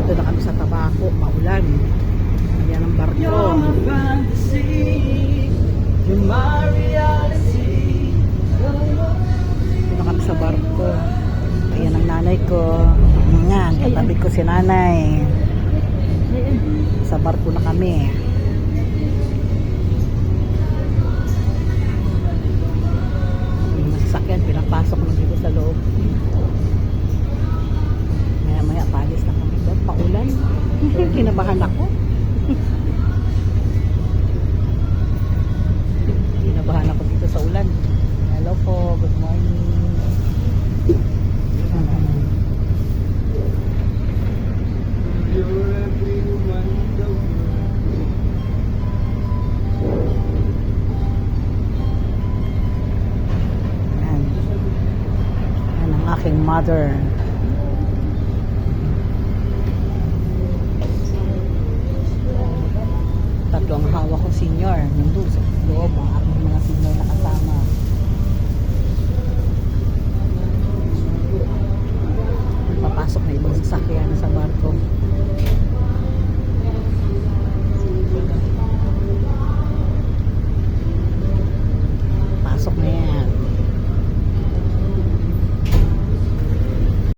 Nandito na kami sa Tabaco, maulan. Ayan ang barko. Nandito na kami sa barko. Ayan ang nanay ko. Ayan, katabi ko si nanay. Sa barko na kami. Yung sasakyan, pinapasok na dito sa loob. Maya paalis na kami doon, paulan. Kinabahan ako. Kinabahan ako dito sa ulan. Hello po, good morning. Yan ang aking mother. Tatlo ang hawak ko senior nandun sa loob.